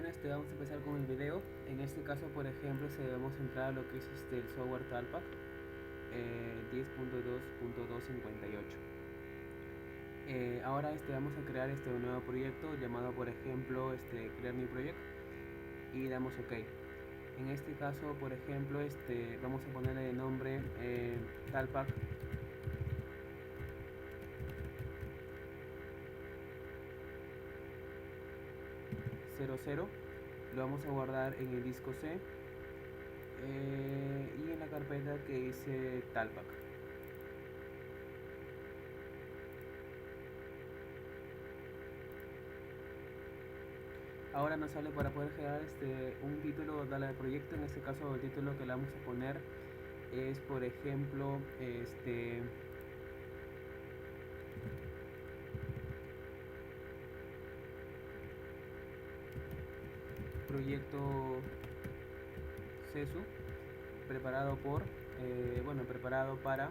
Bueno, vamos a empezar con el video. En este caso, por ejemplo, vamos a entrar a lo que es el software Talpack 10.2.258. Ahora vamos a crear un nuevo proyecto llamado, por ejemplo, crear mi proyecto y damos OK. En este caso, por ejemplo, vamos a ponerle de nombre Talpack 00. Lo vamos a guardar en el disco C y en la carpeta que dice Talpack. Ahora nos sale para poder crear un título de proyecto. En este caso el título que le vamos a poner es, por ejemplo, proyecto CESU preparado por preparado para,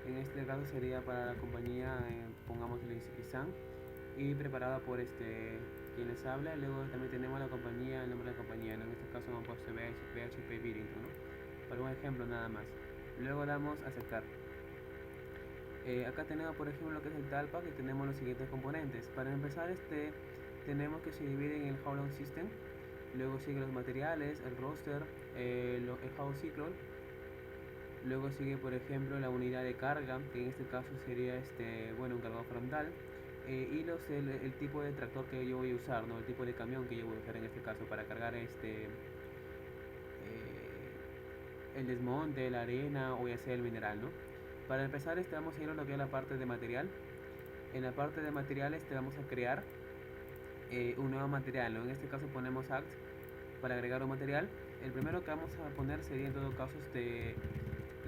en este caso sería para la compañía, pongamos ISAN, y preparada por quien les habla. Luego también tenemos la compañía, el nombre de la compañía, ¿no? En este caso hemos puesto BHP Billington, ¿no? Para un ejemplo nada más. Luego damos a aceptar. Acá tenemos, por ejemplo, lo que es el Talpack y tenemos los siguientes componentes. Para empezar, tenemos que se divide en el How Long System. Luego sigue los materiales, el roster, el How Cycle. Luego sigue, por ejemplo, la unidad de carga, que en este caso sería un cargador frontal. Y el tipo de tractor que yo voy a usar, ¿no? El tipo de camión que yo voy a usar en este caso para cargar el desmonte, la arena o ya sea el mineral, ¿no? Para empezar, vamos a ir a lo que es la parte de material. En la parte de materiales vamos a crear un nuevo material, ¿no? En este caso ponemos act para agregar un material. El primero que vamos a poner sería en todo caso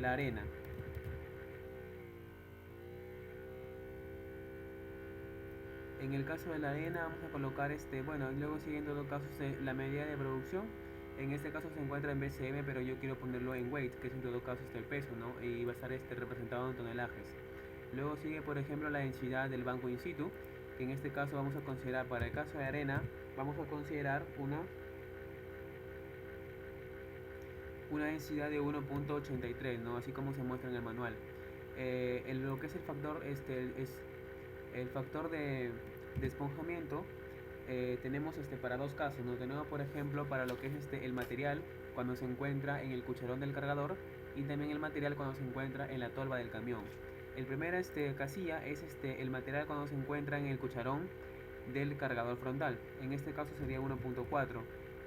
la arena. En el caso de la arena vamos a colocar luego sigue en todo caso la medida de producción. En este caso se encuentra en BCM, pero yo quiero ponerlo en weight, que es en todo caso el peso, ¿no? Y va a estar representado en tonelajes. Luego sigue, por ejemplo, la densidad del banco in situ, que en este caso vamos a considerar, para el caso de arena, vamos a considerar una densidad de 1.83, ¿no? Así como se muestra en el manual. Lo que es el factor, es el factor de esponjamiento. Tenemos para dos casos, ¿no? Tenemos, por ejemplo, para lo que es el material cuando se encuentra en el cucharón del cargador, y también el material cuando se encuentra en la tolva del camión. El primer casilla es el material cuando se encuentra en el cucharón del cargador frontal. En este caso sería 1.4.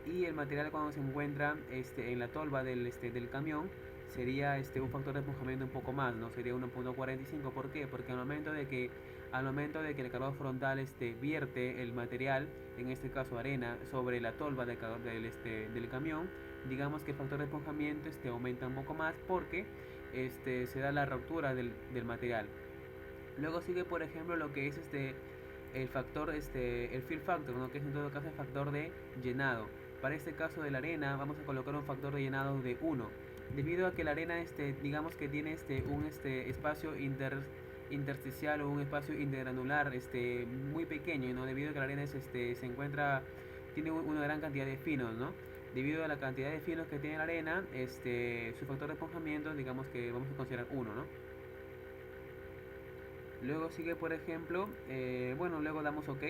Y el material cuando se encuentra en la tolva del camión sería un factor de esponjamiento un poco más, ¿no? Sería 1.45. ¿Por qué? Porque al momento de que el cargador frontal vierte el material, en este caso arena, sobre la tolva del camión, digamos que el factor de esponjamiento aumenta un poco más porque se da la ruptura del material. Luego sigue, por ejemplo, lo que es el factor, el fill factor, ¿no? Que es en todo caso el factor de llenado. Para este caso de la arena vamos a colocar un factor de llenado de 1, debido a que la arena digamos que tiene un espacio intersticial o un espacio intergranular muy pequeño, ¿no? Debido a que la arena se encuentra, tiene una gran cantidad de finos, ¿no? Debido a la cantidad de finos que tiene la arena, su factor de esponjamiento, digamos que vamos a considerar 1, ¿no? Luego sigue, por ejemplo, luego damos OK.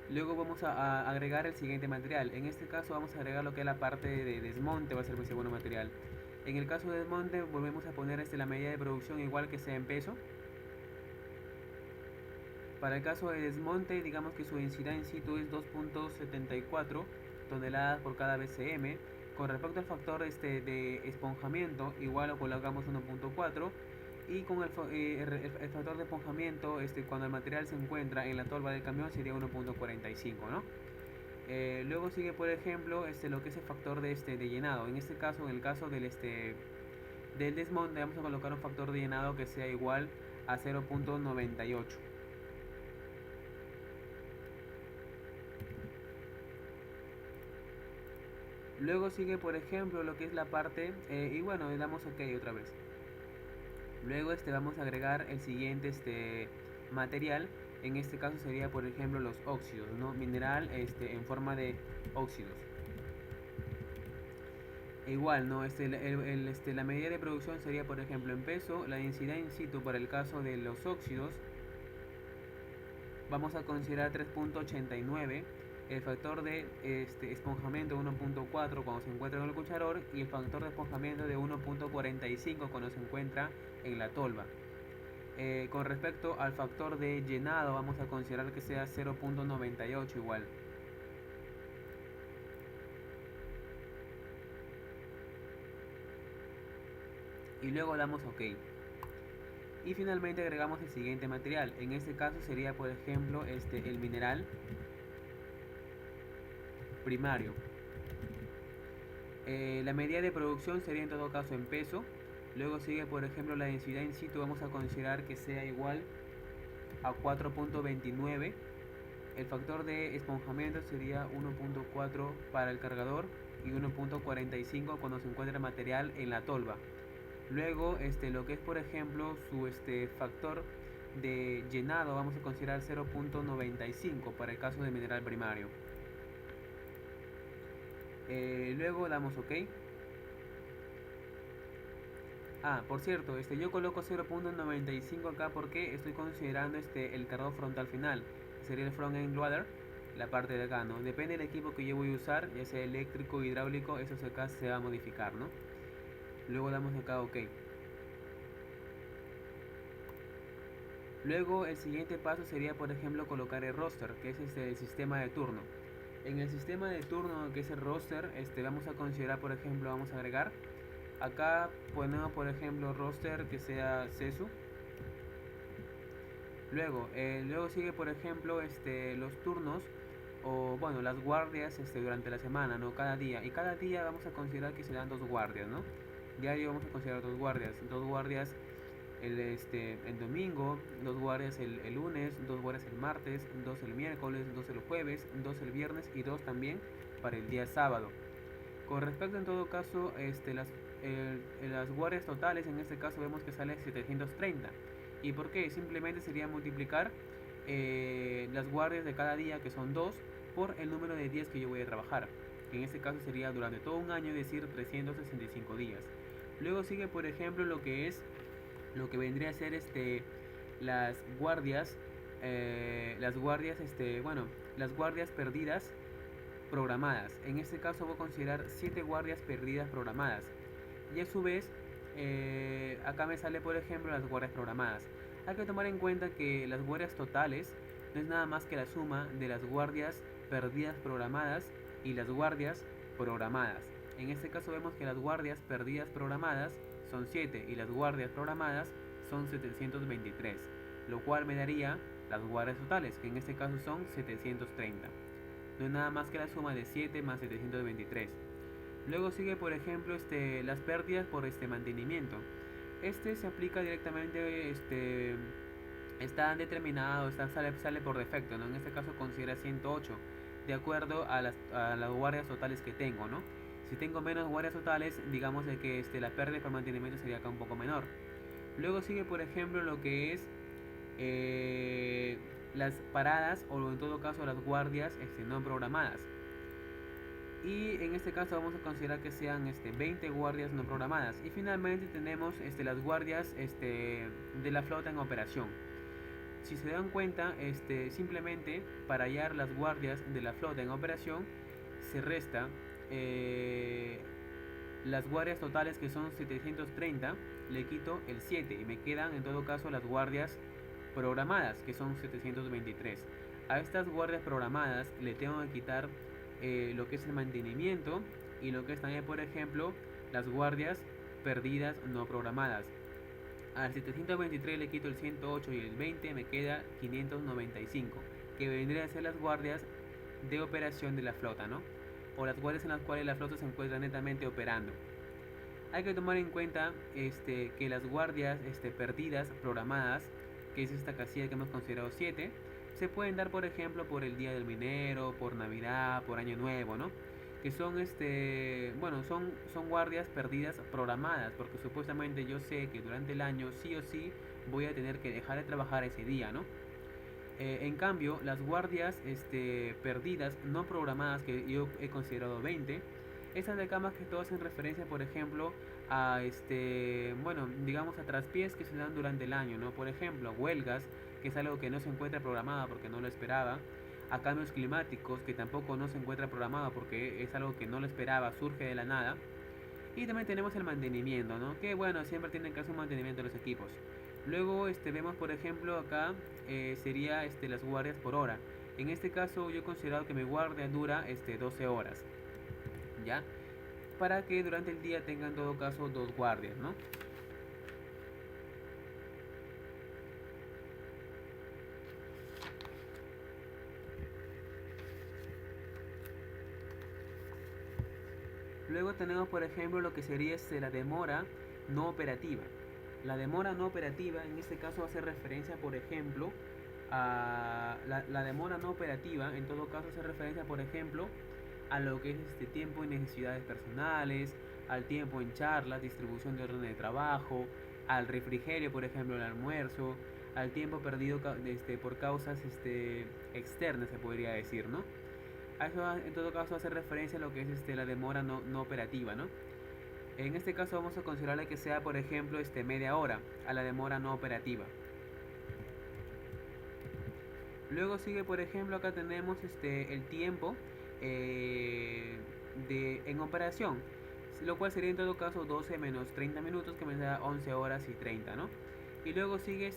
Luego vamos a agregar el siguiente material. En este caso vamos a agregar lo que es la parte de desmonte, va a ser muy segundo material. En el caso de desmonte volvemos a poner la medida de producción igual que sea en peso. Para el caso de desmonte, digamos que su densidad in situ es 2.74 toneladas por cada BCM. Con respecto al factor de esponjamiento, igual lo colocamos 1.4. Y con el factor de esponjamiento, cuando el material se encuentra en la tolva del camión, sería 1.45, ¿no? Luego sigue, por ejemplo, lo que es el factor de llenado. En este caso, en el caso del desmonte, vamos a colocar un factor de llenado que sea igual a 0.98. Luego sigue, por ejemplo, lo que es la parte, y bueno, le damos OK otra vez. Luego vamos a agregar el siguiente material, En este caso sería, por ejemplo, los óxidos, ¿no? Mineral en forma de óxidos. E igual, ¿no? La medida de producción sería, por ejemplo, en peso. La densidad in situ para el caso de los óxidos vamos a considerar 3.89, el factor de esponjamiento 1.4 cuando se encuentra en el cucharón y el factor de esponjamiento de 1.45 cuando se encuentra en la tolva. Con respecto al factor de llenado vamos a considerar que sea 0.98 igual. Y luego damos OK. Y finalmente agregamos el siguiente material. En este caso sería, por ejemplo, el mineral primario. La medida de producción sería en todo caso en peso. Luego sigue, por ejemplo, la densidad in situ. Vamos a considerar que sea igual a 4.29. El factor de esponjamiento sería 1.4 para el cargador y 1.45 cuando se encuentra material en la tolva. Luego, lo que es, por ejemplo, su factor de llenado, vamos a considerar 0.95 para el caso de mineral primario. Luego damos OK. Por cierto, yo coloco 0.95 acá porque estoy considerando el cargador frontal final. Sería el front end loader, la parte de acá, ¿no? Depende del equipo que yo voy a usar, ya sea eléctrico o hidráulico, eso acá se va a modificar, ¿no? Luego damos acá OK. Luego el siguiente paso sería, por ejemplo, colocar el roster, que es el sistema de turno. En el sistema de turno, que es el roster, vamos a considerar, por ejemplo, vamos a agregar. Acá ponemos, por ejemplo, roster que sea CESU. Luego sigue, por ejemplo, los turnos o bueno, las guardias durante la semana, ¿no? Cada día. Y cada día vamos a considerar que se dan 2 guardias, ¿no? Diario vamos a considerar 2 guardias. 2 guardias el domingo, 2 guardias el lunes, 2 guardias el martes, 2 el miércoles, 2 el jueves, 2 el viernes y 2 también para el día sábado. Con respecto en todo caso, las guardias totales, en este caso vemos que sale 730. ¿Y por qué? Simplemente sería multiplicar las guardias de cada día, que son 2, por el número de días que yo voy a trabajar. Que en este caso sería durante todo un año, es decir, 365 días. Luego sigue, por ejemplo, lo que vendría a ser las guardias, las guardias perdidas programadas. En este caso voy a considerar 7 guardias perdidas programadas. Y a su vez, acá me sale, por ejemplo, las guardias programadas. Hay que tomar en cuenta que las guardias totales no es nada más que la suma de las guardias perdidas programadas y las guardias programadas. En este caso vemos que las guardias perdidas programadas son 7 y las guardias programadas son 723, lo cual me daría las guardias totales, que en este caso son 730. No es nada más que la suma de 7 más 723. Luego sigue, por ejemplo, las pérdidas por mantenimiento. Se aplica directamente, está determinado, sale por defecto, ¿no? En este caso considera 108, de acuerdo a las guardias totales que tengo, ¿no? Si tengo menos guardias totales, digamos de que la pérdida por mantenimiento sería acá un poco menor. Luego sigue, por ejemplo, lo que es las paradas o en todo caso las guardias no programadas. Y en este caso vamos a considerar que sean 20 guardias no programadas. Y finalmente tenemos las guardias de la flota en operación. Si se dan cuenta, simplemente para hallar las guardias de la flota en operación se resta las guardias totales, que son 730, le quito el 7 y me quedan en todo caso las guardias programadas, que son 723. A estas guardias programadas le tengo que quitar lo que es el mantenimiento y lo que es también, por ejemplo, las guardias perdidas no programadas. Al 723 le quito el 108 y el 20, me queda 595, que vendrían a ser las guardias de operación de la flota, ¿no? O las guardias en las cuales la flota se encuentra netamente operando. Hay que tomar en cuenta que las guardias perdidas programadas, que es esta casilla que hemos considerado 7, se pueden dar, por ejemplo, por el día del minero, por Navidad, por Año Nuevo, ¿no? Que son son guardias perdidas programadas, porque supuestamente yo sé que durante el año sí o sí voy a tener que dejar de trabajar ese día, ¿no? En cambio, las guardias perdidas, no programadas, que yo he considerado 20, estas de acá más que todo hacen referencia, por ejemplo, a bueno, digamos a traspiés que se dan durante el año, ¿no? Por ejemplo, huelgas, que es algo que no se encuentra programada porque no lo esperaba, a cambios climáticos, que tampoco no se encuentra programado porque es algo que no lo esperaba, surge de la nada. Y también tenemos el mantenimiento, ¿no? Que bueno, siempre tienen que hacer un mantenimiento de los equipos. Luego vemos, por ejemplo, acá sería las guardias por hora. En este caso yo he considerado que mi guardia dura 12 horas, ¿ya? Para que durante el día tenga en todo caso dos guardias, ¿no? Luego tenemos, por ejemplo, lo que sería la demora no operativa. La demora no operativa en este caso hace referencia, por ejemplo, a la demora no operativa, en todo caso hace referencia, por ejemplo, a lo que es tiempo en necesidades personales, al tiempo en charlas, distribución de órdenes de trabajo, al refrigerio, por ejemplo, el almuerzo, al tiempo perdido por causas externas, se podría decir, ¿no? A eso en todo caso hace referencia a lo que es la demora no operativa, ¿no? En este caso vamos a considerarle que sea, por ejemplo, media hora a la demora no operativa. Luego sigue, por ejemplo, acá tenemos el tiempo en operación, lo cual sería en todo caso 12 menos 30 minutos, que me da 11 horas y 30, ¿no? Y luego sigue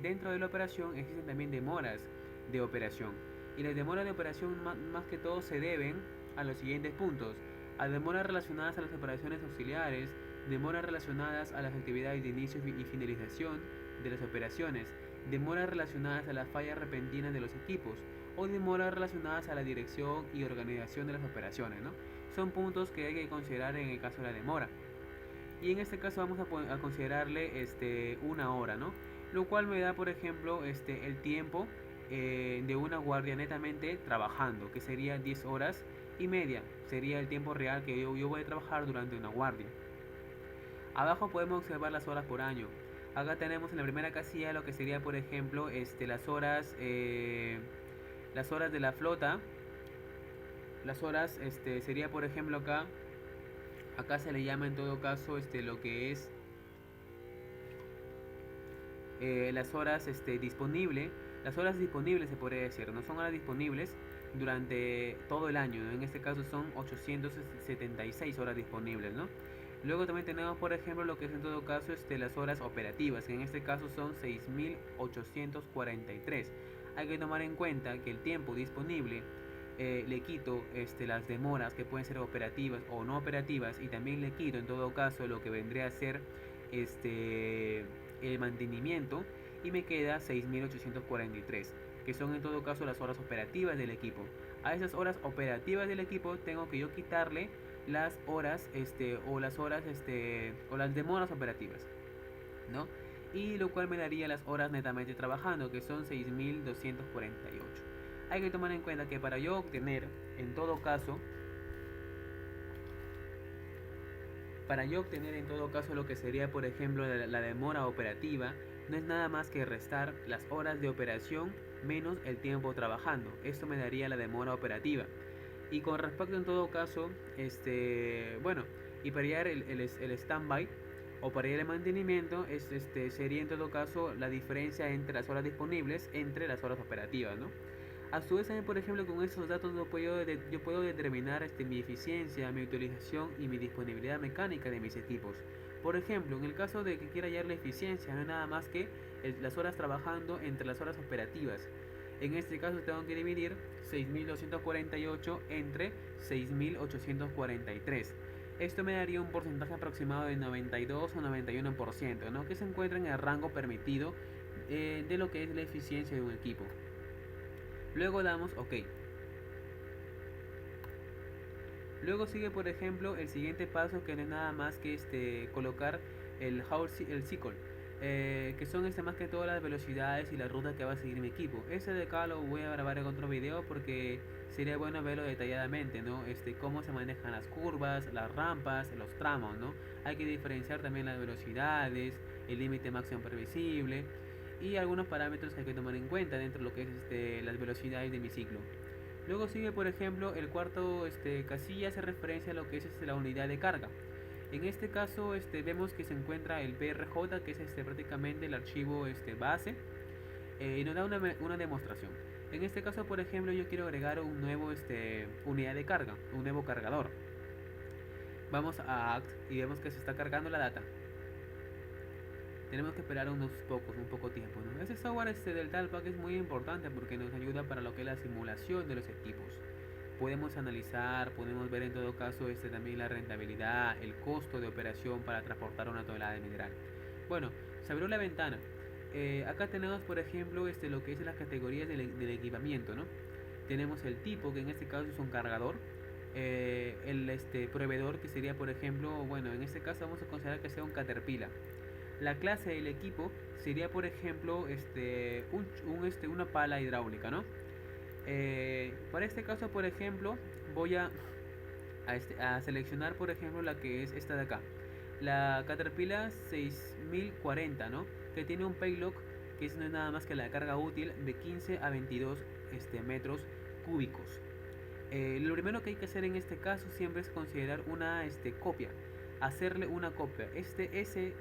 dentro de la operación existen también demoras de operación. Y las demoras de operación más que todo se deben a los siguientes puntos: a demoras relacionadas a las operaciones auxiliares, demoras relacionadas a las actividades de inicio y finalización de las operaciones, demoras relacionadas a las fallas repentinas de los equipos o demoras relacionadas a la dirección y organización de las operaciones, ¿no? Son puntos que hay que considerar en el caso de la demora. Y en este caso vamos a considerarle una hora, ¿no? Lo cual me da, por ejemplo, el tiempo de una guardia netamente trabajando, que sería 10 horas y media. Sería el tiempo real que yo voy a trabajar durante una guardia. Abajo podemos observar las horas por año. Acá tenemos en la primera casilla lo que sería, por ejemplo, las horas de la flota. Las horas sería, por ejemplo, acá se le llama en todo caso lo que es las horas disponible. Las horas disponibles se podría decir, no son horas disponibles durante todo el año, ¿no? En este caso son 876 horas disponibles, ¿no? Luego también tenemos, por ejemplo, lo que es en todo caso las horas operativas, que en este caso son 6843. Hay que tomar en cuenta que el tiempo disponible le quito las demoras que pueden ser operativas o no operativas, y también le quito en todo caso lo que vendría a ser el mantenimiento, y me queda 6843, que son en todo caso las horas operativas del equipo. A esas horas operativas del equipo tengo que yo quitarle las horas o las demoras operativas, ¿no? Y lo cual me daría las horas netamente trabajando, que son 6248. Hay que tomar en cuenta que para yo obtener en todo caso lo que sería, por ejemplo, la demora operativa, no es nada más que restar las horas de operación menos el tiempo trabajando. Esto me daría la demora operativa. Y con respecto en todo caso, bueno, y para llegar el stand-by o para ir al mantenimiento, sería en todo caso la diferencia entre las horas disponibles entre las horas operativas, ¿no? A su vez también, por ejemplo, con estos datos yo puedo determinar mi eficiencia, mi utilización y mi disponibilidad mecánica de mis equipos. Por ejemplo, en el caso de que quiera hallar la eficiencia, no es nada más que las horas trabajando entre las horas operativas. En este caso tengo que dividir 6248 entre 6843. Esto me daría un porcentaje aproximado de 92 o 91%, ¿no? Que se encuentra en el rango permitido de lo que es la eficiencia de un equipo. Luego damos OK. Luego sigue, por ejemplo, el siguiente paso, que no es nada más que colocar el cycle, que son más que todas las velocidades y la ruta que va a seguir mi equipo. Ese de acá lo voy a grabar en otro video porque sería bueno verlo detalladamente, ¿no? Cómo se manejan las curvas, las rampas, los tramos, ¿no? Hay que diferenciar también las velocidades, el límite máximo previsible. y algunos parámetros que hay que tomar en cuenta dentro de lo que es las velocidades de mi ciclo. Luego sigue, por ejemplo, el cuarto casilla, hace referencia a lo que es la unidad de carga. En este caso vemos que se encuentra el PRJ, que es prácticamente el archivo base, y nos da una demostración. En este caso, por ejemplo, yo quiero agregar un nuevo unidad de carga, un nuevo cargador. Vamos a Act y vemos que se está cargando la data. Tenemos que esperar un poco tiempo, ¿no? Ese software del Talpack es muy importante porque nos ayuda para lo que es la simulación de los equipos. Podemos analizar, podemos ver en todo caso también la rentabilidad, el costo de operación para transportar una tonelada de mineral. Bueno, se abrió la ventana. Acá tenemos, por ejemplo, lo que es las categorías del equipamiento, ¿no? Tenemos el tipo, que en este caso es un cargador. El proveedor, que sería, por ejemplo, bueno, en este caso vamos a considerar que sea un Caterpillar. La clase del equipo sería, por ejemplo, una pala hidráulica, ¿no? Para este caso, por ejemplo, voy a seleccionar, por ejemplo, la que es esta de acá, la Caterpillar 6040, ¿no? Que tiene un payload que no es nada más que la carga útil de 15 a 22 metros cúbicos. Lo primero que hay que hacer en este caso siempre es considerar una copia, hacerle una copia. STD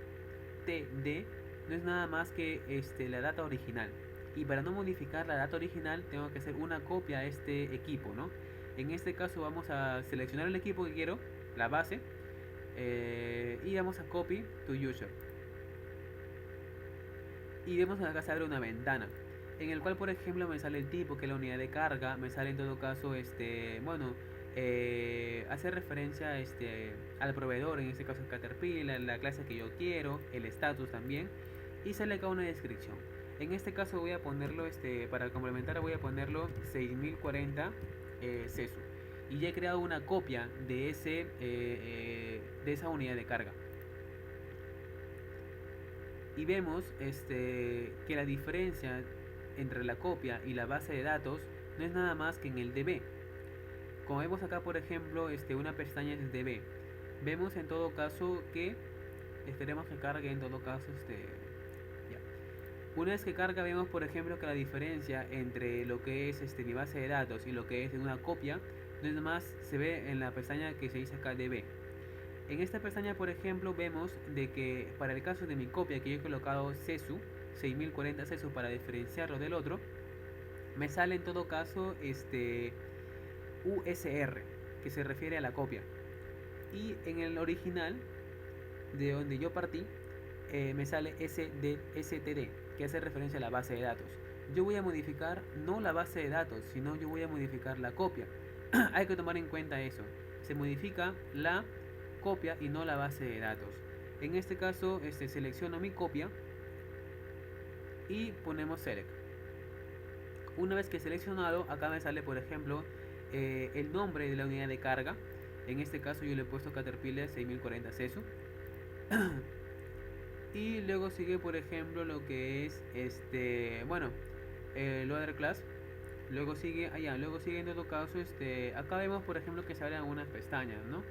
no es nada más que la data original, y para no modificar la data original tengo que hacer una copia a este equipo, ¿no? En este caso vamos a seleccionar el equipo que quiero, la base, y vamos a copy to user, y vemos acá se abre una ventana en el cual, por ejemplo, me sale el tipo, que es la unidad de carga, me sale en todo caso hace referencia al proveedor, en este caso es Caterpillar, la clase que yo quiero, el estatus también, y sale acá una descripción. En este caso voy a ponerlo, para complementar, voy a ponerlo 6040 CESU, y ya he creado una copia de esa unidad de carga. Y vemos que la diferencia entre la copia y la base de datos no es nada más que en el DB. Como vemos acá, por ejemplo, una pestaña es DB. Vemos en todo caso que esperemos que cargue en todo caso ya. Una vez que carga, vemos, por ejemplo, que la diferencia entre lo que es mi base de datos y lo que es una copia no es más, se ve en la pestaña que se dice acá DB. En esta pestaña, por ejemplo, vemos de que para el caso de mi copia, que yo he colocado CESU 6040 CESU para diferenciarlo del otro, me sale en todo caso USR, que se refiere a la copia. Y en el original, de donde yo partí, me sale STD, que hace referencia a la base de datos. Yo voy a modificar no la base de datos, sino yo voy a modificar la copia. Hay que tomar en cuenta eso. Se modifica la copia y no la base de datos. En este caso, selecciono mi copia y ponemos select. Una vez que seleccionado, acá me sale, por ejemplo, el nombre de la unidad de carga. En este caso yo le he puesto Caterpillar 6040 CESU. Y luego sigue, por ejemplo, lo que es loader class. Luego sigue en todo caso, acá vemos, por ejemplo, que se abren algunas pestañas, ¿no?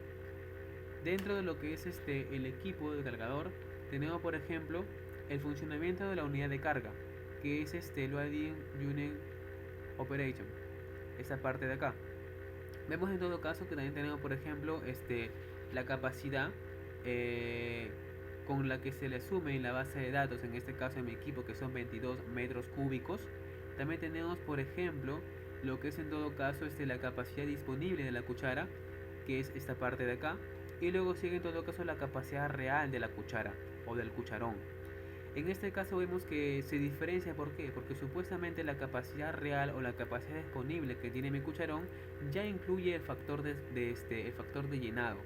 Dentro de lo que es el equipo de cargador, tenemos, por ejemplo, el funcionamiento de la unidad de carga, que es Loading Unit Operation, esa parte de acá. Vemos en todo caso que también tenemos, por ejemplo, la capacidad con la que se le asume en la base de datos, en este caso en mi equipo, que son 22 metros cúbicos. También tenemos, por ejemplo, lo que es en todo caso la capacidad disponible de la cuchara, que es esta parte de acá. Y luego sigue en todo caso la capacidad real de la cuchara o del cucharón. En este caso vemos que se diferencia. ¿Por qué? Porque supuestamente la capacidad real o la capacidad disponible que tiene mi cucharón ya incluye el factor el factor de llenado.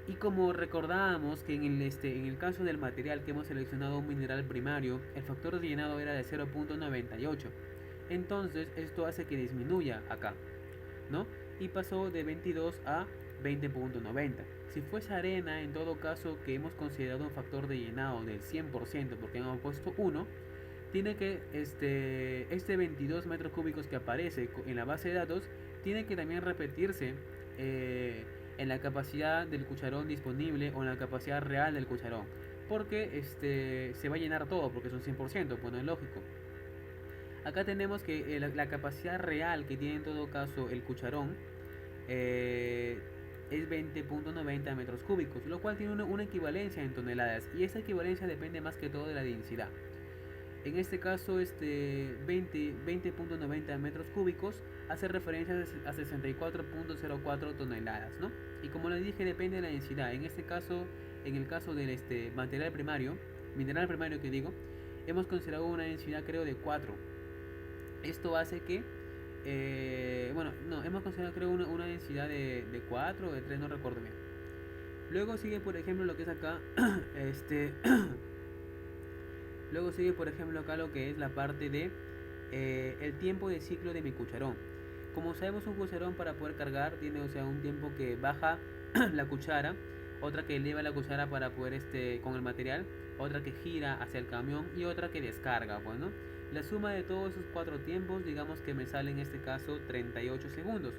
Y como recordábamos que en el caso del material que hemos seleccionado, un mineral primario, el factor de llenado era de 0.98. Entonces esto hace que disminuya acá, ¿no? Y pasó de 22 a 20.90. Si fuese arena, en todo caso, que hemos considerado un factor de llenado del 100%, porque hemos puesto 1, tiene que este 22 metros cúbicos que aparece en la base de datos tiene que también repetirse en la capacidad del cucharón disponible o en la capacidad real del cucharón. porque se va a llenar todo, porque son 100%, pues no es lógico. Acá tenemos que la capacidad real que tiene en todo caso el cucharón eh, es 20.90 metros cúbicos, lo cual tiene una equivalencia en toneladas, y esa equivalencia depende más que todo de la densidad. En este caso, 20.90 metros cúbicos hace referencia a 64.04 toneladas, ¿no? Y como les dije, depende de la densidad. En este caso, en el caso del mineral primario que digo, hemos considerado una densidad creo de 4. Esto hace que, bueno, no, hemos considerado creo una densidad de 4 o de 3, no recuerdo bien. Luego sigue, por ejemplo, lo que es acá, luego sigue, por ejemplo, acá lo que es la parte de el tiempo de ciclo de mi cucharón. Como sabemos, un cucharón para poder cargar tiene, o sea, un tiempo que baja la cuchara, otra que eleva la cuchara para poder con el material, otra que gira hacia el camión y otra que descarga, pues, ¿no? La suma de todos esos 4 tiempos, digamos que me sale en este caso 38 segundos.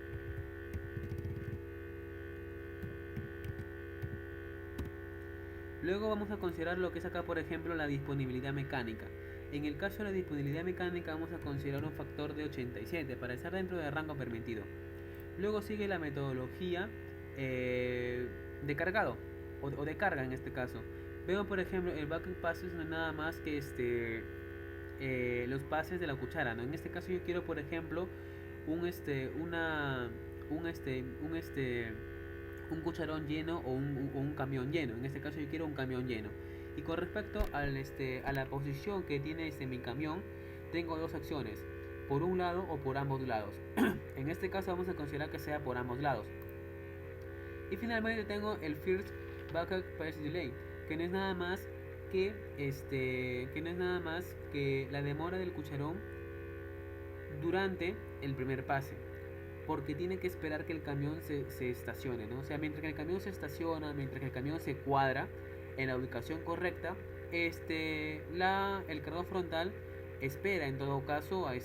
Luego vamos a considerar lo que es acá, por ejemplo, la disponibilidad mecánica. En el caso de la disponibilidad mecánica vamos a considerar un factor de 87 para estar dentro del rango permitido. Luego sigue la metodología de cargado o de carga en este caso. Veo, por ejemplo, el bucket passes no es nada más que los pases de la cuchara, ¿no? En este caso yo quiero, por ejemplo, un cucharón lleno o un camión lleno. En este caso yo quiero un camión lleno. Y con respecto a la posición que tiene mi camión, tengo dos acciones, por un lado o por ambos lados. En este caso vamos a considerar que sea por ambos lados. Y finalmente tengo el First Bucket Pass Delay, que no es nada más que la demora del cucharón durante el primer pase, porque tiene que esperar que el camión se estacione, ¿no? O sea, mientras que el camión se estaciona, mientras que el camión se cuadra en la ubicación correcta, el cargador frontal espera en todo caso al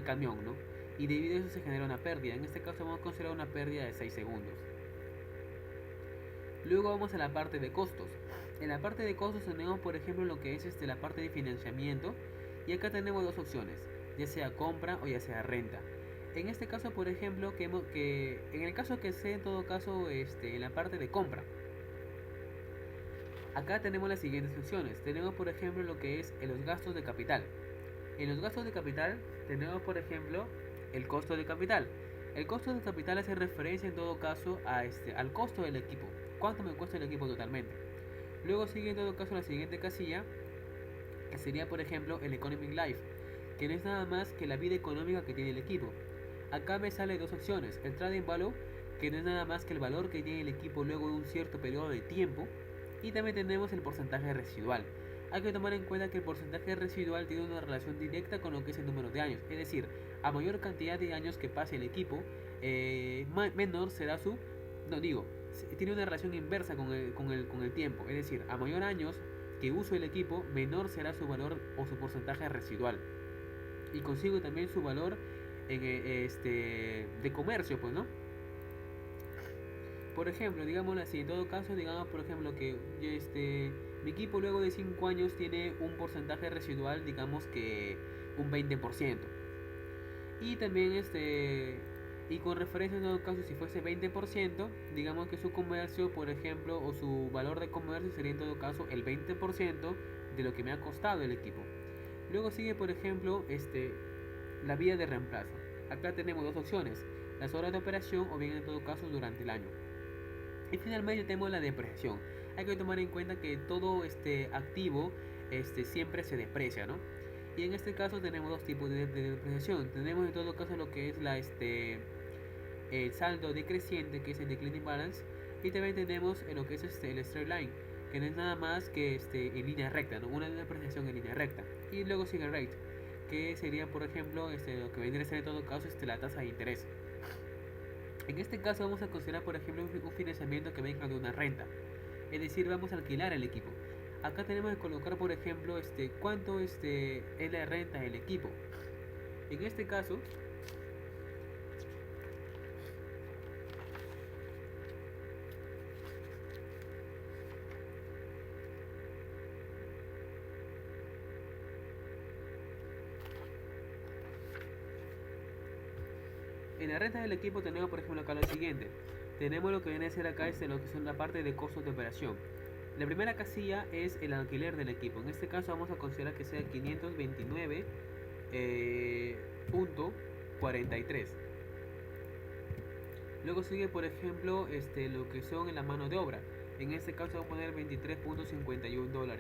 camión, ¿no? Y debido a eso se genera una pérdida. En este caso vamos a considerar una pérdida de 6 segundos. Luego vamos a la parte de costos. En la parte de costos tenemos, por ejemplo, lo que es la parte de financiamiento, y acá tenemos dos opciones, ya sea compra o ya sea renta. En este caso, por ejemplo, que en el caso que sea en todo caso en la parte de compra, acá tenemos las siguientes opciones. Tenemos, por ejemplo, lo que es los gastos de capital. En los gastos de capital tenemos, por ejemplo, el costo de capital. El costo de capital hace referencia en todo caso al costo del equipo. ¿Cuánto me cuesta el equipo totalmente? Luego sigue en todo caso la siguiente casilla, que sería, por ejemplo, el Economic Life, que no es nada más que la vida económica que tiene el equipo. Acá me sale dos opciones: el Trading Value, que no es nada más que el valor que tiene el equipo luego de un cierto periodo de tiempo, y también tenemos el porcentaje residual. Hay que tomar en cuenta que el porcentaje residual tiene una relación directa con lo que es el número de años, es decir, a mayor cantidad de años que pase el equipo, menor será tiene una relación inversa con el tiempo, es decir, a mayor años que uso el equipo, menor será su valor o su porcentaje residual, y consigo también su valor de comercio, pues, ¿no? Por ejemplo, digámoslo así, en todo caso, digamos, por ejemplo, que mi equipo luego de 5 años tiene un porcentaje residual, digamos que un 20%. Y también, y con referencia en todo caso, si fuese 20%, digamos que su comercio, por ejemplo, o su valor de comercio sería en todo caso el 20% de lo que me ha costado el equipo. Luego sigue, por ejemplo, la vía de reemplazo. Acá tenemos dos opciones: las horas de operación o bien en todo caso durante el año. Y finalmente tenemos la depreciación. Hay que tomar en cuenta que todo activo siempre se deprecia, ¿no? Y en este caso tenemos dos tipos de depreciación. Tenemos en todo caso lo que es el saldo decreciente, que es el declining balance, y también tenemos lo que es el straight line, que no es nada más que en línea recta, ¿no? Una depreciación en línea recta. Y luego sigue el rate, que sería, por ejemplo, lo que vendría a ser en todo caso la tasa de interés. En este caso vamos a considerar, por ejemplo, un financiamiento que venga de una renta, es decir, vamos a alquilar el equipo. Acá tenemos que colocar, por ejemplo, cuánto es la renta del equipo. En este caso, En la renta del equipo tenemos, por ejemplo, acá lo siguiente. Tenemos lo que viene a ser acá lo que son la parte de costos de operación. La primera casilla es el alquiler del equipo. En este caso vamos a considerar que sea 529.43. Luego sigue, por ejemplo, lo que son la mano de obra. En este caso vamos a poner $23.51.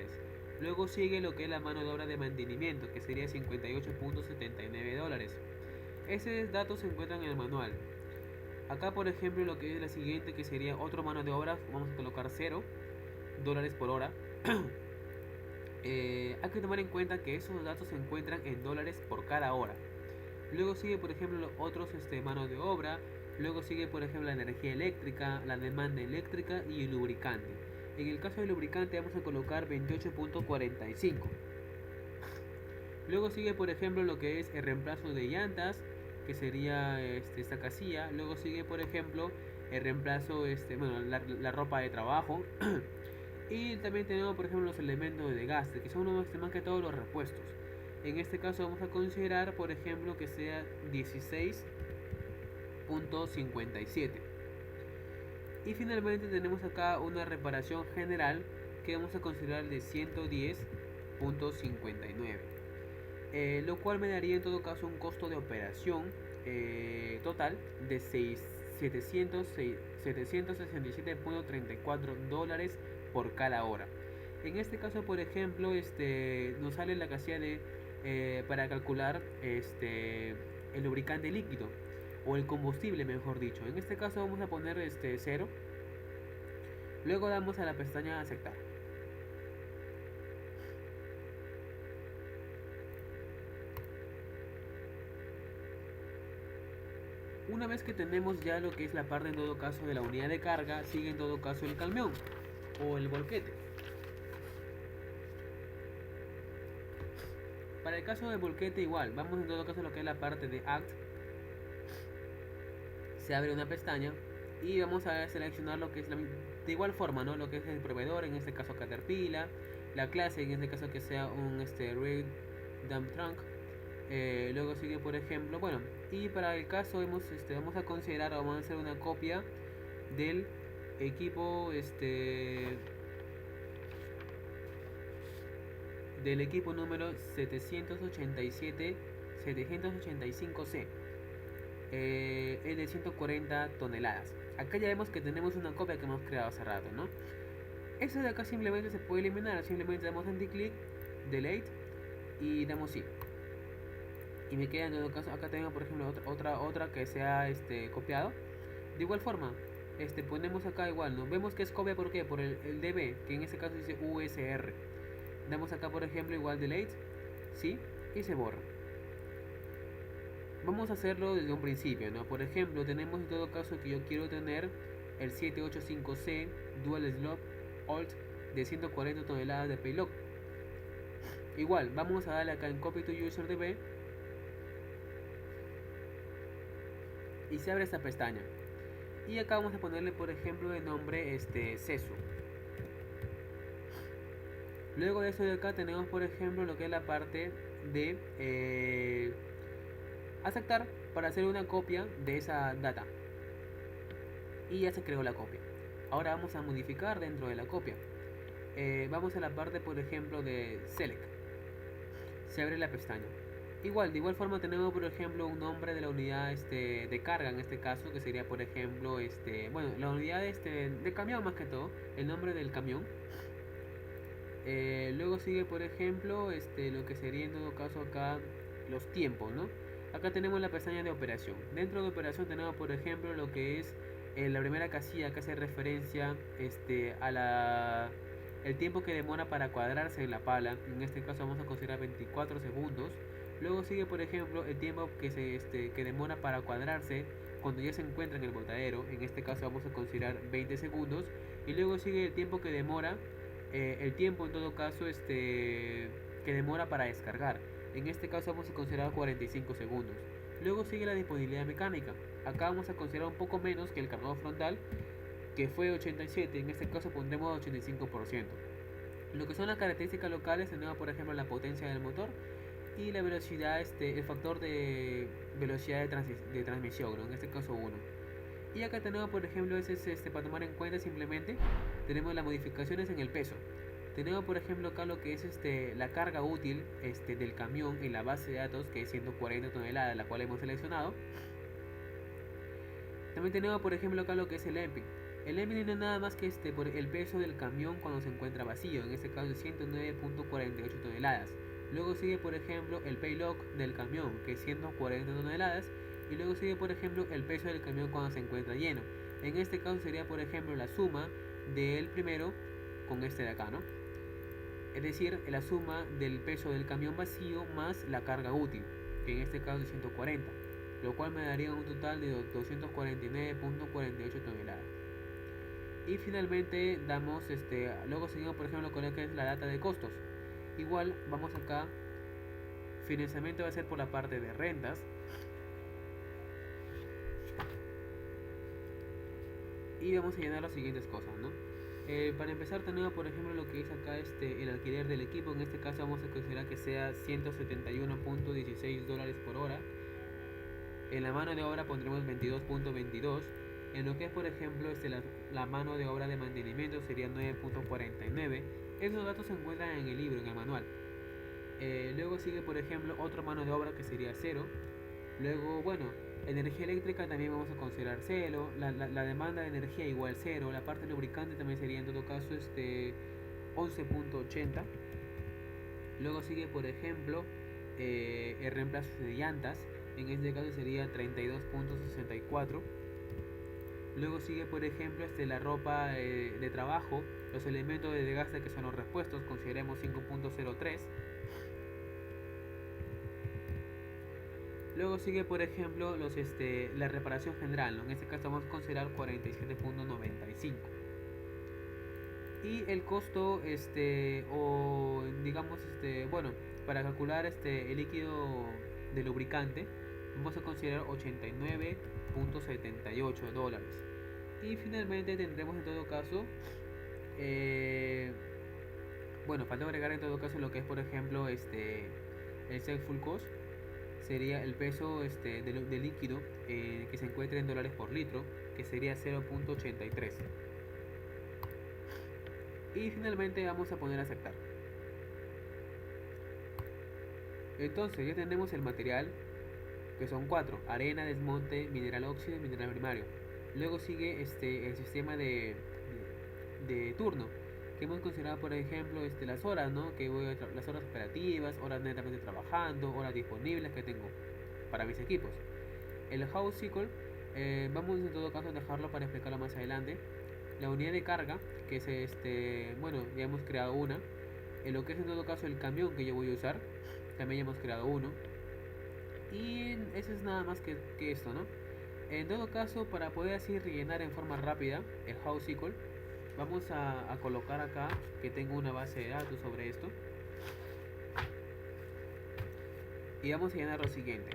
Luego sigue lo que es la mano de obra de mantenimiento, que sería $58.79. Esos datos se encuentran en el manual. Acá, por ejemplo, lo que es la siguiente, que sería otra mano de obra, vamos a colocar $0 por hora. Hay que tomar en cuenta que esos datos se encuentran en dólares por cada hora. Luego sigue, por ejemplo, los otros manos de obra. Luego sigue, por ejemplo, la energía eléctrica, la demanda eléctrica y el lubricante. En el caso del lubricante vamos a colocar 28.45. Luego sigue, por ejemplo, lo que es el reemplazo de llantas, que sería esta casilla. Luego sigue, por ejemplo, el reemplazo, la ropa de trabajo. Y también tenemos, por ejemplo, los elementos de desgaste, que son más que todos los repuestos. En este caso vamos a considerar, por ejemplo, que sea 16.57. Y finalmente tenemos acá una reparación general que vamos a considerar de 110.59. Lo cual me daría en todo caso un costo de operación total de $767.34 por cada hora. En este caso, por ejemplo, nos sale la casilla para calcular el lubricante líquido o el combustible, mejor dicho. En este caso vamos a poner 0. Luego damos a la pestaña aceptar. Una vez que tenemos ya lo que es la parte en todo caso de la unidad de carga, sigue en todo caso el camión o el volquete. Para el caso del volquete igual, vamos en todo caso a lo que es la parte de Act. Se abre una pestaña y vamos a seleccionar lo que es de igual forma, ¿no? Lo que es el proveedor, en este caso Caterpillar, la clase, en este caso que sea un Rig Dump Trunk. Luego sigue, por ejemplo, bueno, y para el caso vamos a considerar, vamos a hacer una copia del equipo número 785C, es de 140 toneladas. Acá ya vemos que tenemos una copia que hemos creado hace rato, ¿no? Eso de acá simplemente se puede eliminar, simplemente damos anti-click, delete y damos sí. Y me queda en todo caso, acá tengo por ejemplo otra que sea copiado. De igual forma, ponemos acá igual, ¿no? Vemos que es copia, ¿por qué? Por el DB, que en este caso dice USR. Damos acá por ejemplo igual delete, ¿sí? Y se borra. Vamos a hacerlo desde un principio, ¿no? Por ejemplo, tenemos en todo caso que yo quiero tener el 785C Dual Slop Alt de 140 toneladas de payload. Igual, vamos a darle acá en Copy to User DB y se abre esta pestaña. Y acá vamos a ponerle por ejemplo de nombre CESU. Luego de eso de acá tenemos por ejemplo lo que es la parte de aceptar para hacer una copia de esa data. Y ya se creó la copia. Ahora vamos a modificar dentro de la copia. Vamos a la parte por ejemplo de Select. Se abre la pestaña. Igual, de igual forma tenemos por ejemplo un nombre de la unidad de carga en este caso, que sería por ejemplo la unidad de camión más que todo, el nombre del camión. Luego sigue por ejemplo lo que sería en todo caso acá los tiempos, ¿no? Acá tenemos la pestaña de operación. Dentro de operación tenemos por ejemplo lo que es la primera casilla que hace referencia a el tiempo que demora para cuadrarse en la pala. En este caso vamos a considerar 24 segundos. Luego sigue por ejemplo el tiempo que demora para cuadrarse cuando ya se encuentra en el botadero. En este caso vamos a considerar 20 segundos. Y luego sigue el tiempo que demora, el tiempo en todo caso que demora para descargar. En este caso vamos a considerar 45 segundos. Luego sigue la disponibilidad mecánica. Acá vamos a considerar un poco menos que el cargador frontal, que fue 87. En este caso pondremos 85%. Lo que son las características locales tenemos por ejemplo la potencia del motor. y la velocidad, el factor de velocidad de transmisión, ¿no? En este caso uno. Y acá tenemos, por ejemplo, para tomar en cuenta simplemente, tenemos las modificaciones en el peso. Tenemos, por ejemplo, acá lo que es la carga útil del camión en la base de datos, que es 140 toneladas, la cual hemos seleccionado. También tenemos, por ejemplo, acá lo que es el EMPIC. El EMPIC no es nada más que por el peso del camión cuando se encuentra vacío, en este caso es 109.48 toneladas. Luego sigue, por ejemplo, el payload del camión, que es 140 toneladas. Y luego sigue, por ejemplo, el peso del camión cuando se encuentra lleno. En este caso sería, por ejemplo, la suma del primero con este de acá, ¿no? Es decir, la suma del peso del camión vacío más la carga útil, que en este caso es 140, lo cual me daría un total de 249.48 toneladas. Y finalmente damos, luego seguimos, por ejemplo, con lo que es la data de costos. Igual vamos acá, financiamiento va a ser por la parte de rentas. Y vamos a llenar las siguientes cosas, ¿no? Para empezar tenemos, por ejemplo, lo que es acá el alquiler del equipo. En este caso vamos a considerar que sea 171.16 dólares por hora. En la mano de obra pondremos 22.22. En lo que es, por ejemplo, la mano de obra de mantenimiento sería 9.49. Esos datos se encuentran en el libro, en el manual. Luego sigue, por ejemplo, otra mano de obra que sería 0. Luego, bueno, energía eléctrica también vamos a considerar 0. La demanda de energía igual 0. La parte lubricante también sería en todo caso 11.80. Luego sigue, por ejemplo, el reemplazo de llantas. En este caso sería 32.64. Luego sigue, por ejemplo, la ropa de trabajo, los elementos de desgaste que son los repuestos, consideremos 5.03. Luego sigue, por ejemplo, la reparación general, ¿no? En este caso vamos a considerar 47.95. Y el costo, o digamos, bueno, para calcular el líquido de lubricante, vamos a considerar 89.78 dólares. Y finalmente tendremos en todo caso, bueno, falta agregar en todo caso lo que es, por ejemplo, el self full cost. Sería el peso de líquido que se encuentra en dólares por litro, que sería 0.83. Y finalmente vamos a poner a aceptar. Entonces ya tenemos el material, que son 4: arena, desmonte, mineral óxido y mineral primario. Luego sigue el sistema de turno, que hemos considerado, por ejemplo, las horas, ¿no? Que las horas operativas, horas netamente trabajando, horas disponibles que tengo para mis equipos. El house cycle, vamos en todo caso a dejarlo para explicarlo más adelante. La unidad de carga, que es bueno, ya hemos creado una. En lo que es en todo caso el camión que yo voy a usar, también ya hemos creado uno. Y eso es nada más que esto, ¿no? En todo caso, para poder así rellenar en forma rápida el house cycle, vamos a colocar acá que tengo una base de datos sobre esto. Y vamos a llenar lo siguiente.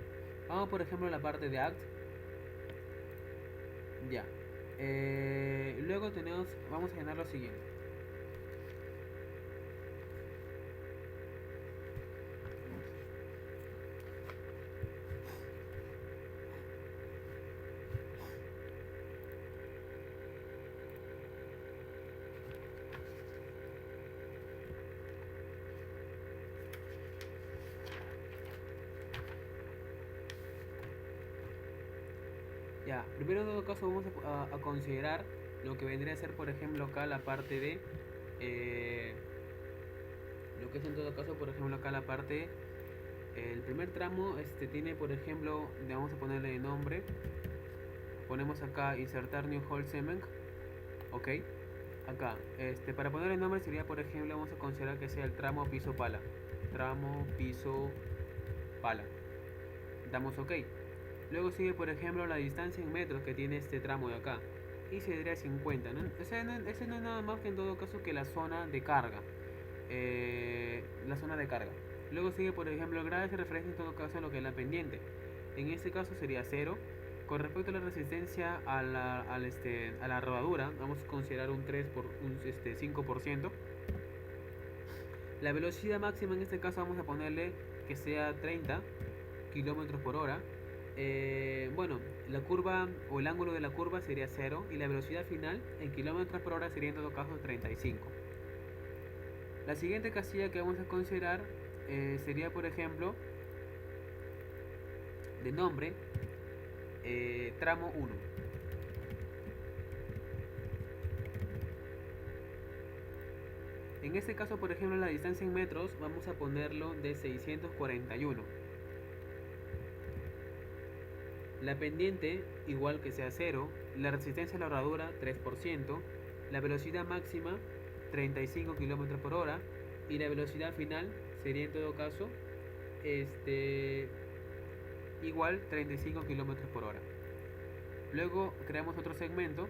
Vamos, por ejemplo, a la parte de act. Ya. Luego vamos a llenar lo siguiente. Ya, primero en todo caso vamos a considerar lo que vendría a ser, por ejemplo, acá la parte de lo que es en todo caso, por ejemplo, acá la parte, el primer tramo tiene, por ejemplo, vamos a ponerle nombre, ponemos acá insertar new whole segment, ok. Acá, para ponerle nombre sería, por ejemplo, vamos a considerar que sea el tramo piso pala, damos ok. Luego sigue, por ejemplo, la distancia en metros que tiene este tramo de acá, y sería 50, ¿no? Ese no es nada más que en todo caso que la zona de carga, Luego sigue, por ejemplo, el grado de referencia en todo caso a lo que es la pendiente. En este caso sería 0. Con respecto a la resistencia a la rodadura, vamos a considerar un 5%. La velocidad máxima en este caso vamos a ponerle que sea 30 kilómetros por hora. Bueno, la curva o el ángulo de la curva sería 0 y la velocidad final en kilómetros por hora sería en todo caso 35. La siguiente casilla que vamos a considerar sería, por ejemplo, de nombre, tramo 1. En este caso, por ejemplo, la distancia en metros vamos a ponerlo de 641. La pendiente igual que sea 0, la resistencia a la herradura 3%, la velocidad máxima 35 km por hora y la velocidad final sería en todo caso igual 35 km por hora. Luego creamos otro segmento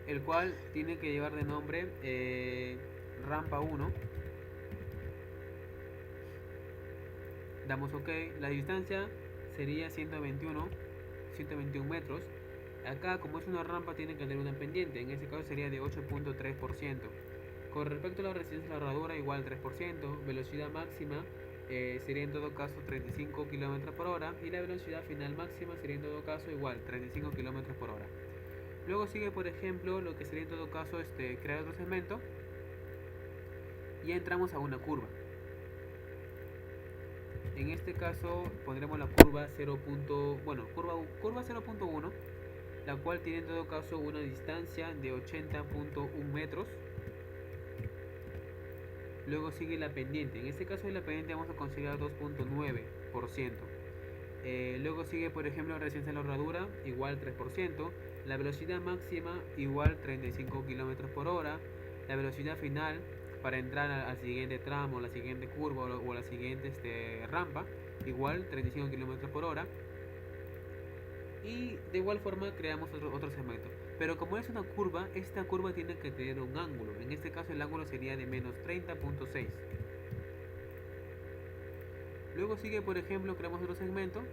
el cual tiene que llevar de nombre rampa 1. Damos OK, la distancia sería 121 metros. Acá, como es una rampa, tiene que tener una pendiente, en este caso sería de 8.3%. Con respecto a la resistencia a la herradura, igual 3%, velocidad máxima sería en todo caso 35 km por hora y la velocidad final máxima sería en todo caso igual 35 km por hora. Luego sigue, por ejemplo, lo que sería en todo caso crear otro segmento y entramos a una curva. En este caso pondremos la curva 0. Curva 0.1, la cual tiene en todo caso una distancia de 80.1 metros. Luego sigue la pendiente. En este caso de la pendiente vamos a considerar 2.9%. Luego sigue, por ejemplo, la resistencia a la herradura, igual 3%. La velocidad máxima, igual 35 km por hora. La velocidad final para entrar al siguiente tramo, la siguiente curva o la siguiente rampa, igual 35 km por hora. Y de igual forma creamos otro segmento. Pero como es una curva, esta curva tiene que tener un ángulo. En este caso el ángulo sería de menos 30.6. Luego sigue, por ejemplo, creamos otro segmento.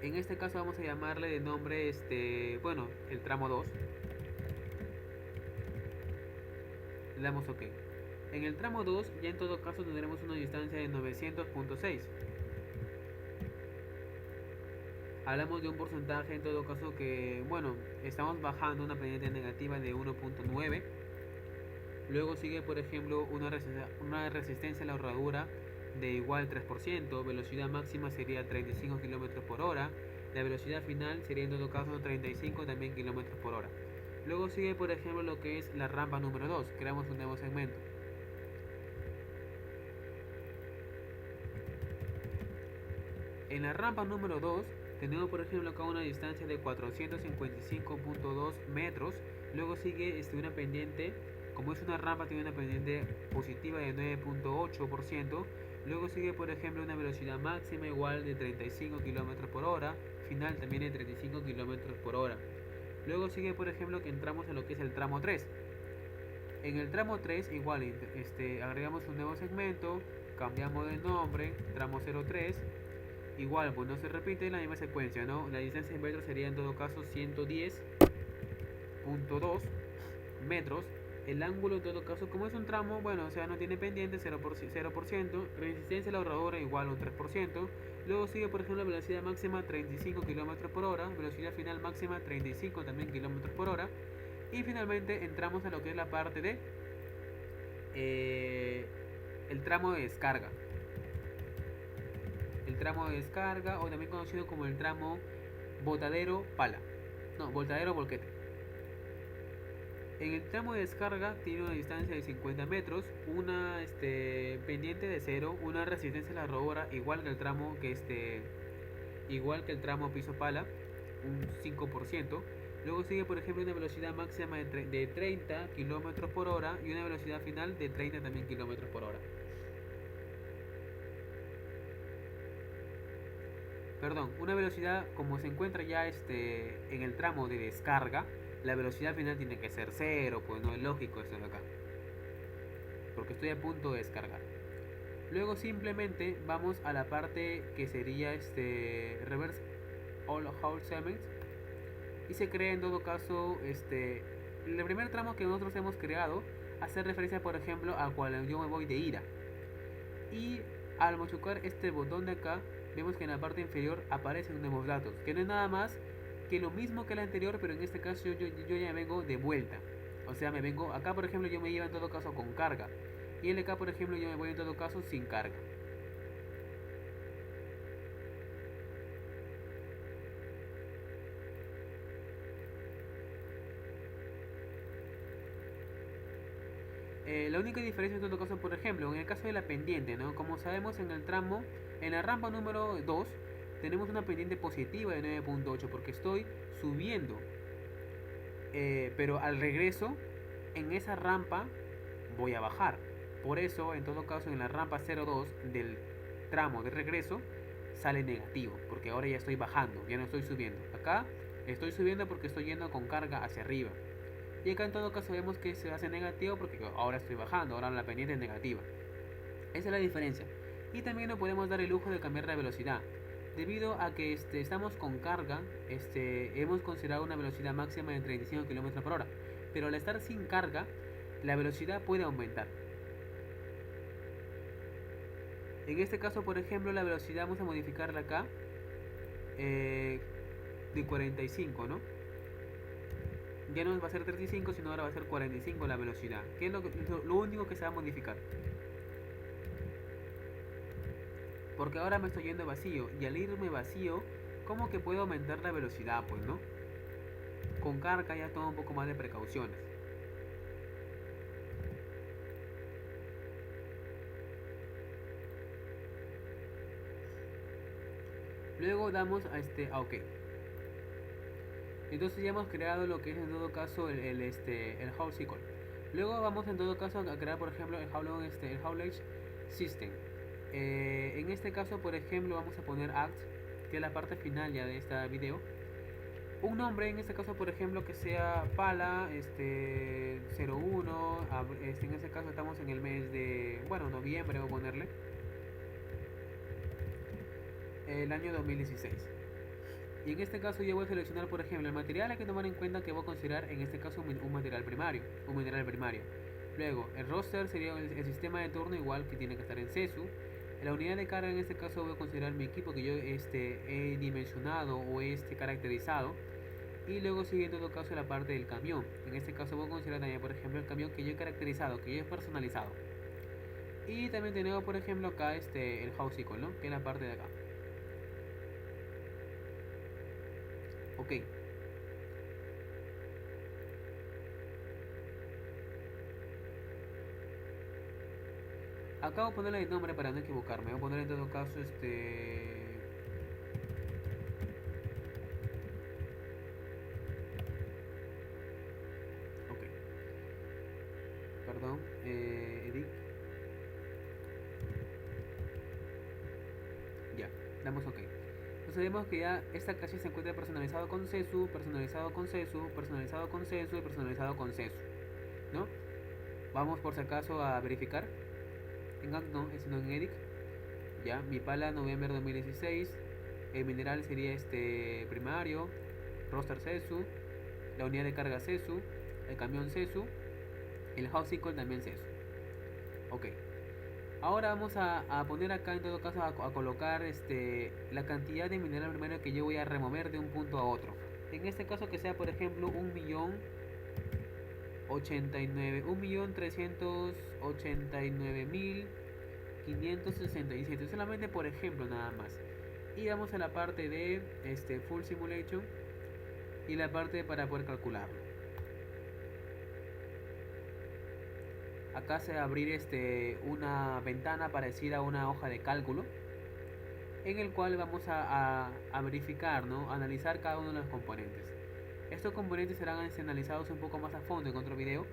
En este caso vamos a llamarle de nombre, el tramo 2. Le damos OK. En el tramo 2 ya en todo caso tendremos una distancia de 900.6. Hablamos de un porcentaje en todo caso que, estamos bajando una pendiente negativa de 1.9. Luego sigue, por ejemplo, una resistencia a la herradura de igual 3%, velocidad máxima sería 35 km por hora, la velocidad final sería en todo caso 35 también km por hora. Luego sigue, por ejemplo, lo que es la rampa número 2, creamos un nuevo segmento. En la rampa número 2 tenemos, por ejemplo, acá una distancia de 455.2 metros. Luego sigue una pendiente, como es una rampa, tiene una pendiente positiva de 9.8%. Luego sigue, por ejemplo, una velocidad máxima igual de 35 km por hora, final también de 35 km por hora. Luego sigue, por ejemplo, que entramos en lo que es el tramo 3. En el tramo 3 igual agregamos un nuevo segmento, cambiamos de nombre, tramo 03. Igual, pues no se repite la misma secuencia, ¿no? La distancia en metros sería en todo caso 110.2 metros. El ángulo en todo caso, como es un tramo, no tiene pendiente, 0%. Resistencia a la herradura igual a un 3%. Luego sigue, por ejemplo, la velocidad máxima 35 km por hora. Velocidad final máxima 35 también km por hora. Y finalmente entramos a lo que es la parte de el tramo de descarga. El tramo de descarga, o también conocido como el tramo botadero-pala. No, botadero-volquete. En el tramo de descarga tiene una distancia de 50 metros, una pendiente de 0, una resistencia a la herradura igual que el tramo piso-pala, un 5%. Luego sigue, por ejemplo, una velocidad máxima de 30 km por hora y una velocidad final de 30 también km por hora. Perdón, una velocidad como se encuentra ya en el tramo de descarga, la velocidad final tiene que ser 0, pues no es lógico esto de acá, porque estoy a punto de descargar. Luego simplemente vamos a la parte que sería reverse all segments y se crea en todo caso El primer tramo que nosotros hemos creado hace referencia, por ejemplo, a cuando yo me voy de ida. Y al machucar este botón de acá, vemos que en la parte inferior aparecen nuevos datos, que no es nada más que lo mismo que el anterior, pero en este caso yo ya vengo de vuelta. O sea, me vengo acá, por ejemplo, yo me iba en todo caso con carga. Y el de acá, por ejemplo, yo me voy en todo caso sin carga. La única diferencia en todo caso, por ejemplo, en el caso de la pendiente, ¿no? Como sabemos en el tramo, en la rampa número 2, tenemos una pendiente positiva de 9.8 porque estoy subiendo. Pero al regreso, en esa rampa voy a bajar. Por eso, en todo caso, en la rampa 02 del tramo de regreso, sale negativo, porque ahora ya estoy bajando, ya no estoy subiendo. Acá estoy subiendo porque estoy yendo con carga hacia arriba. Y acá en todo caso vemos que se hace negativo porque ahora estoy bajando, ahora la pendiente es negativa. Esa es la diferencia. Y también no podemos dar el lujo de cambiar la velocidad. Debido a que estamos con carga, hemos considerado una velocidad máxima de 35 km por hora. Pero al estar sin carga, la velocidad puede aumentar. En este caso, por ejemplo, la velocidad vamos a modificarla acá de 45, ¿no? Ya no va a ser 35, sino ahora va a ser 45 la velocidad. Que es lo único que se va a modificar. Porque ahora me estoy yendo vacío. Y al irme vacío, ¿cómo que puedo aumentar la velocidad? Pues, ¿no? Con carga ya tomo un poco más de precauciones. Luego damos a OK. Entonces ya hemos creado lo que es en todo caso el How Cycle. Luego vamos en todo caso a crear, por ejemplo, el Howlage System. En este caso, por ejemplo, vamos a poner Act, que es la parte final ya de este video. Un nombre, en este caso, por ejemplo, que sea Pala 01. En este caso estamos en el mes de, bueno, noviembre, voy a ponerle. El año 2016. Y en este caso yo voy a seleccionar, por ejemplo, el material. Hay que tomar en cuenta que voy a considerar en este caso un material primario. Luego, el roster sería el sistema de turno, igual que tiene que estar en CESU. La unidad de carga, en este caso voy a considerar mi equipo que yo he dimensionado o caracterizado. Y luego sigue en todo caso la parte del camión. En este caso voy a considerar también, por ejemplo, el camión que yo he caracterizado, que yo he personalizado. Y también tenemos, por ejemplo, acá el house cycle, ¿no? Que es la parte de acá. Ok. Acabo de ponerle el nombre para no equivocarme. Voy a poner en todo caso Ok. Perdón. Edit. Ya. Damos OK. Entonces vemos que ya esta calle se encuentra personalizado con CESU, personalizado con CESU, personalizado con CESU y personalizado con CESU, ¿no? Vamos por si acaso a verificar. En Act no, sino en Edit. Ya, mi pala noviembre 2016. El mineral sería primario, roster CESU, la unidad de carga CESU, el camión CESU, el house cycle también CESU. Ok. Ahora vamos a poner acá en todo caso a colocar la cantidad de mineral primario que yo voy a remover de un punto a otro. En este caso que sea por ejemplo 1.089.567. Solamente por ejemplo nada más. Y vamos a la parte de Full Simulation y la parte para poder calcularlo. Acá se va a abrir una ventana parecida a una hoja de cálculo en el cual vamos a verificar, ¿no? Analizar cada uno de los componentes. Estos componentes serán analizados un poco más a fondo en otro video.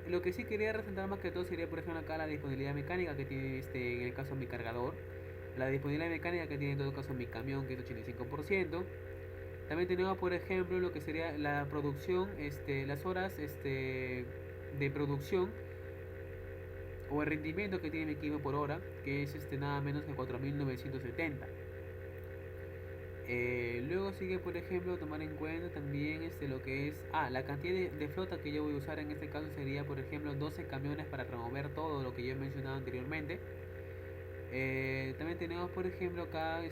Lo que sí quería resaltar más que todo sería, por ejemplo, acá la disponibilidad mecánica que tiene en el caso mi cargador, la disponibilidad mecánica que tiene en todo caso mi camión, que es 85%. También tenemos, por ejemplo, lo que sería la producción, las horas de producción o el rendimiento que tiene mi equipo por hora, que es nada menos que 4.970. Luego sigue, por ejemplo, tomar en cuenta también lo que es la cantidad de flota que yo voy a usar. En este caso sería, por ejemplo, 12 camiones para remover todo lo que yo he mencionado anteriormente. También tenemos, por ejemplo, acá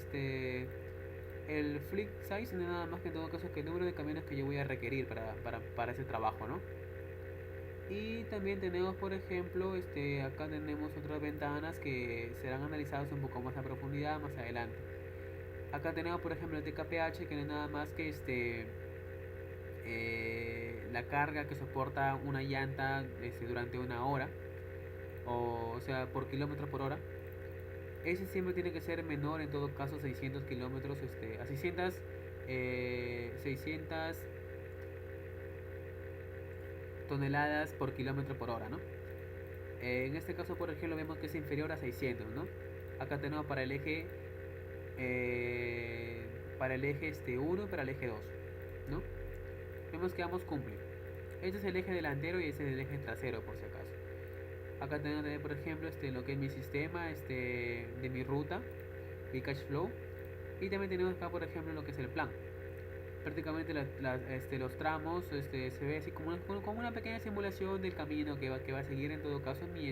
el fleet size, no es nada más que en todo caso que el número de camiones que yo voy a requerir para ese trabajo, ¿no? Y también tenemos, por ejemplo, acá tenemos otras ventanas que serán analizadas un poco más a profundidad más adelante. Acá tenemos, por ejemplo, el TKPH, que no es nada más que la carga que soporta una llanta durante una hora, o sea, por kilómetro por hora. Ese siempre tiene que ser menor, en todo caso, 600 kilómetros, a 600 toneladas por kilómetro por hora, ¿no? En este caso, por ejemplo, vemos que es inferior a 600, ¿no? Acá tenemos para el eje 1 y para el eje 2, ¿no? Vemos que ambos cumplen. Este es el eje delantero y este es el eje trasero, por si acaso. Acá tenemos, por ejemplo, lo que es mi sistema, de mi ruta, mi cash flow. Y también tenemos acá, por ejemplo, lo que es el plan. Prácticamente los tramos, se ve así como una pequeña simulación del camino que va a seguir en todo caso mi,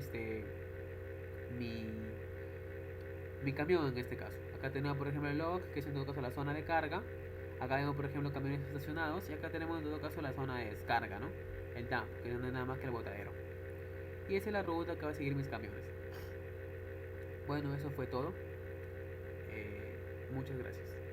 mi camión en este caso. Acá tenemos, por ejemplo, el log, que es en todo caso la zona de carga. Acá tenemos, por ejemplo, camiones estacionados. Y acá tenemos en todo caso la zona de descarga, ¿no? El dump, que no es nada más que el botadero. Y esa es la ruta que va a seguir mis camiones. Bueno, eso fue todo. Muchas gracias.